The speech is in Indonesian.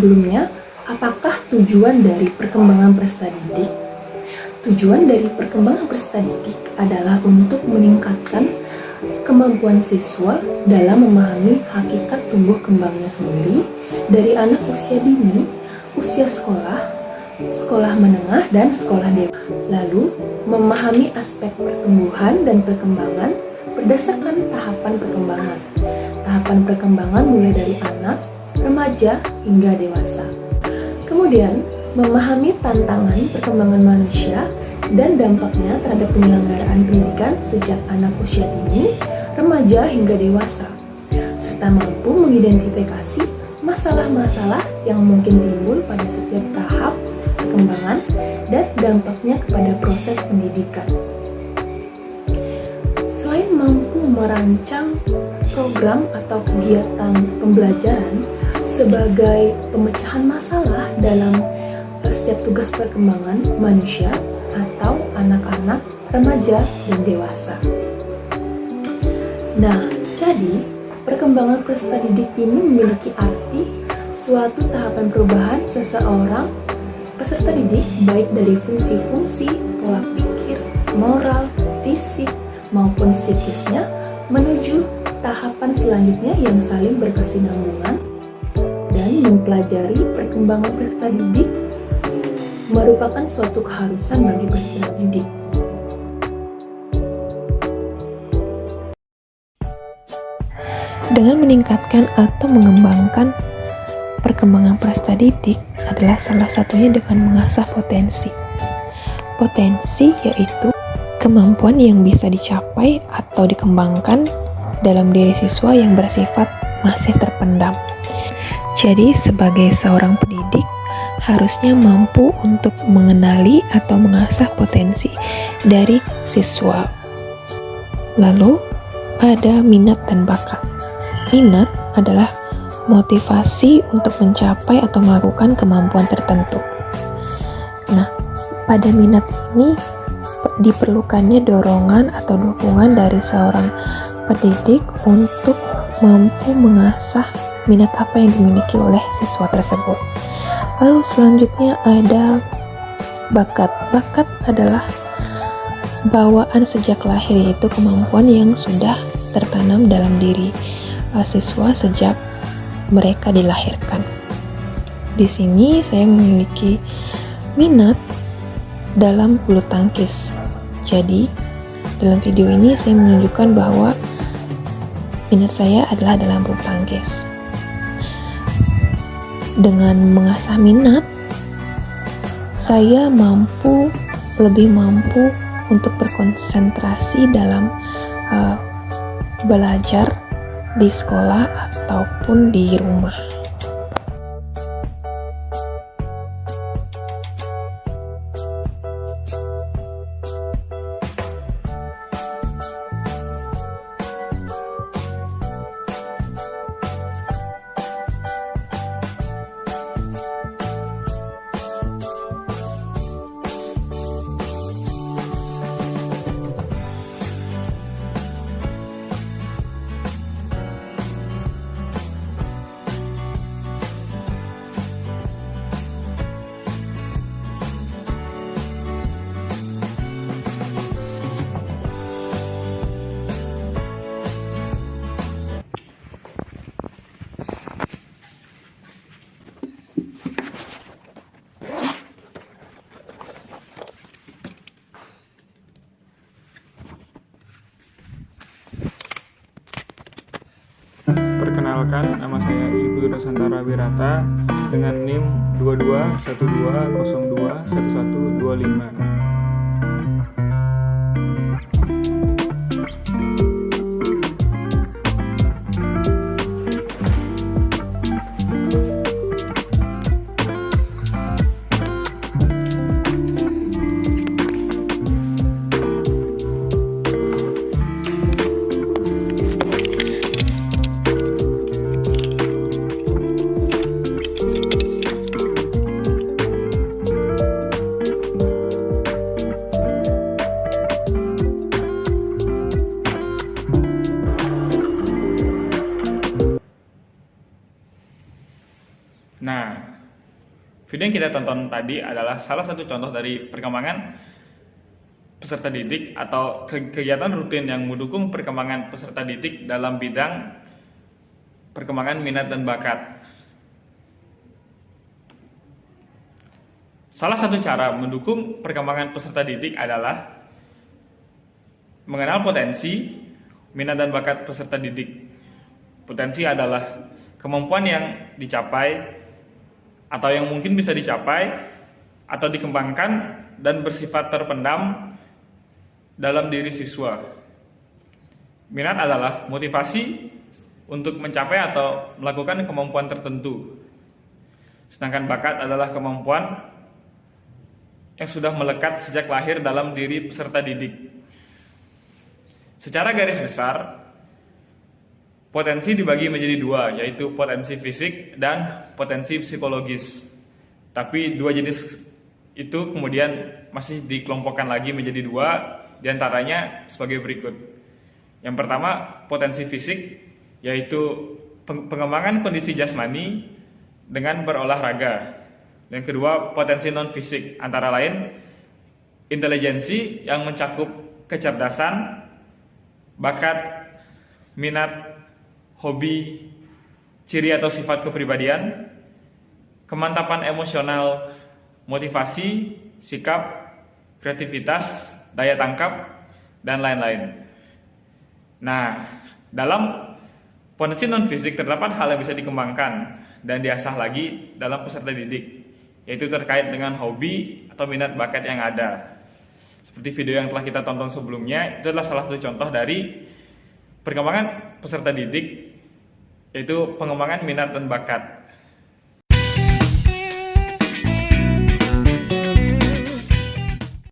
Sebelumnya, apakah tujuan dari perkembangan peserta didik? Tujuan dari perkembangan peserta didik adalah untuk meningkatkan kemampuan siswa dalam memahami hakikat tumbuh kembangnya sendiri dari anak usia dini, usia sekolah, sekolah menengah, dan sekolah dewasa. Lalu, memahami aspek pertumbuhan dan perkembangan berdasarkan tahapan perkembangan. Tahapan perkembangan mulai dari anak, remaja, hingga dewasa. Kemudian, memahami tantangan perkembangan manusia dan dampaknya terhadap penyelenggaraan pendidikan sejak anak usia dini, remaja, hingga dewasa, serta mampu mengidentifikasi masalah-masalah yang mungkin timbul pada setiap tahap perkembangan dan dampaknya kepada proses pendidikan. Selain mampu merancang program atau kegiatan pembelajaran sebagai pemecahan masalah dalam setiap tugas perkembangan manusia atau anak-anak, remaja, dan dewasa. Nah, jadi perkembangan peserta didik ini memiliki arti suatu tahapan perubahan seseorang peserta didik baik dari fungsi-fungsi, pola pikir, moral, fisik, maupun psikisnya menuju tahapan selanjutnya yang saling berkesinambungan. Dan mempelajari perkembangan peserta didik merupakan suatu keharusan bagi peserta didik. Dengan meningkatkan atau mengembangkan perkembangan peserta didik adalah salah satunya dengan mengasah potensi. Potensi yaitu kemampuan yang bisa dicapai atau dikembangkan dalam diri siswa yang bersifat masih terpendam. Jadi, sebagai seorang pendidik, harusnya mampu untuk mengenali atau mengasah potensi dari siswa. Lalu, ada minat dan bakat. Minat adalah motivasi untuk mencapai atau melakukan kemampuan tertentu. Nah, pada minat ini diperlukannya dorongan atau dukungan dari seorang pendidik untuk mampu mengasah minat apa yang dimiliki oleh siswa tersebut. Lalu selanjutnya ada bakat. Bakat adalah bawaan sejak lahir, yaitu kemampuan yang sudah tertanam dalam diri siswa sejak mereka dilahirkan. Di sini saya memiliki minat dalam bulu tangkis. Jadi, dalam video ini saya menunjukkan bahwa minat saya adalah dalam bulu tangkis. Dengan mengasah minat, saya lebih mampu untuk berkonsentrasi dalam belajar di sekolah ataupun di rumah. Perkenalkan, nama saya Ibu Dasantara Wirata dengan NIM 2212021125. Video yang kita tonton tadi adalah salah satu contoh dari perkembangan peserta didik atau kegiatan rutin yang mendukung perkembangan peserta didik dalam bidang perkembangan minat dan bakat. Salah satu cara mendukung perkembangan peserta didik adalah mengenal potensi, minat dan bakat peserta didik. Potensi adalah kemampuan yang dicapai atau yang mungkin bisa dicapai atau dikembangkan dan bersifat terpendam dalam diri siswa. Minat adalah motivasi untuk mencapai atau melakukan kemampuan tertentu. Sedangkan bakat adalah kemampuan yang sudah melekat sejak lahir dalam diri peserta didik. Secara garis besar, potensi dibagi menjadi dua, yaitu potensi fisik dan potensi psikologis. Tapi dua jenis itu kemudian masih dikelompokkan lagi menjadi dua, diantaranya sebagai berikut. Yang pertama, potensi fisik, yaitu pengembangan kondisi jasmani dengan berolahraga. Yang kedua, potensi non-fisik, antara lain intelijensi yang mencakup kecerdasan, bakat, minat, hobi, ciri atau sifat kepribadian, kemantapan emosional, motivasi, sikap, kreativitas, daya tangkap, dan lain-lain. Nah, dalam potensi non-fisik terdapat hal yang bisa dikembangkan dan diasah lagi dalam peserta didik, yaitu terkait dengan hobi atau minat bakat yang ada. Seperti video yang telah kita tonton sebelumnya, itu adalah salah satu contoh dari perkembangan peserta didik, yaitu pengembangan minat dan bakat.